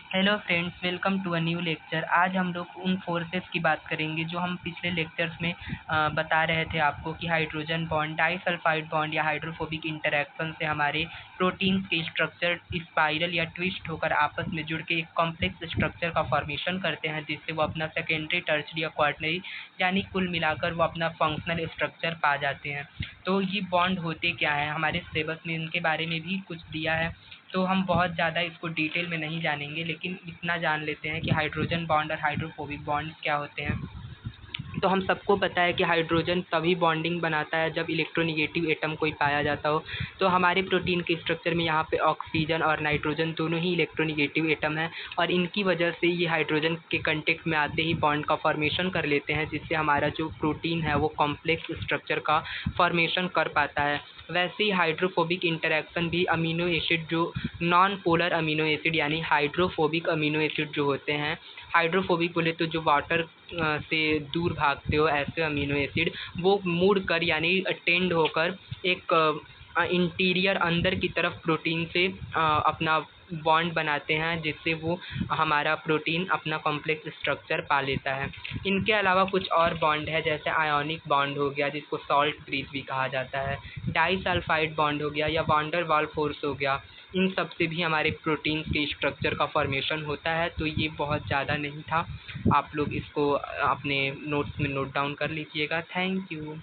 Hello friends, welcome to a new lecture. आज हम लोग उन फोर्सेस की बात करेंगे जो हम पिछले लेक्चर्स में बता रहे थे आपको कि हाइड्रोजन बॉन्ड, डाइसल्फाइड बॉन्ड या हाइड्रोफोबिक इंटरैक्शन से हमारे प्रोटीन्स के स्ट्रक्चर स्पाइरल या ट्विस्ट होकर आपस में जुड़ के एक कॉम्प्लेक्स स्ट्रक्चर का फॉर्मेशन करते हैं, जिससे वो अपना सेकेंडरी, टर्शरी या क्वाटरनरी यानी कुल मिलाकर वो अपना फंक्शनल स्ट्रक्चर पा जाते हैं। तो ये बॉन्ड होते क्या है, हमारे सिलेबस में इनके बारे में भी कुछ दिया है, तो हम बहुत ज़्यादा इसको डिटेल में नहीं जानेंगे, लेकिन इतना जान लेते हैं कि हाइड्रोजन बॉन्ड और हाइड्रोफोबिक बॉन्ड क्या होते हैं। तो हम सबको पता है कि हाइड्रोजन तभी बॉन्डिंग बनाता है जब इलेक्ट्रोनिगेटिव एटम कोई पाया जाता हो। तो हमारे प्रोटीन के स्ट्रक्चर में यहाँ पे ऑक्सीजन और नाइट्रोजन दोनों ही इलेक्ट्रोनिगेटिव एटम हैं, और इनकी वजह से ये हाइड्रोजन के कंटेक्ट में आते ही बॉन्ड का फॉर्मेशन कर लेते हैं, जिससे हमारा जो प्रोटीन है वो कॉम्प्लेक्स स्ट्रक्चर का फॉर्मेशन कर पाता है। वैसे ही हाइड्रोफोबिक इंटरैक्शन भी अमीनो एसिड, जो नॉन पोलर अमीनो एसिड यानी हाइड्रोफोबिक अमीनो एसिड जो होते हैं, हाइड्रोफोबिक बोले तो जो वाटर से दूर भागते हो ऐसे अमीनो एसिड, वो मुड़ कर यानी टेंड होकर एक इंटीरियर अंदर की तरफ प्रोटीन से अपना बॉन्ड बनाते हैं, जिससे वो हमारा प्रोटीन अपना कॉम्प्लेक्स स्ट्रक्चर पा लेता है। इनके अलावा कुछ और बॉन्ड है, जैसे आयोनिक बॉन्ड हो गया जिसको सॉल्ट ब्रिज भी कहा जाता है, डाइसल्फाइड बॉन्ड हो गया या वांडर वाल फोर्स हो गया। इन सब से भी हमारे प्रोटीन के स्ट्रक्चर का फॉर्मेशन होता है। तो ये बहुत ज़्यादा नहीं था, आप लोग इसको अपने नोट्स में नोट डाउन कर लीजिएगा। Thank you.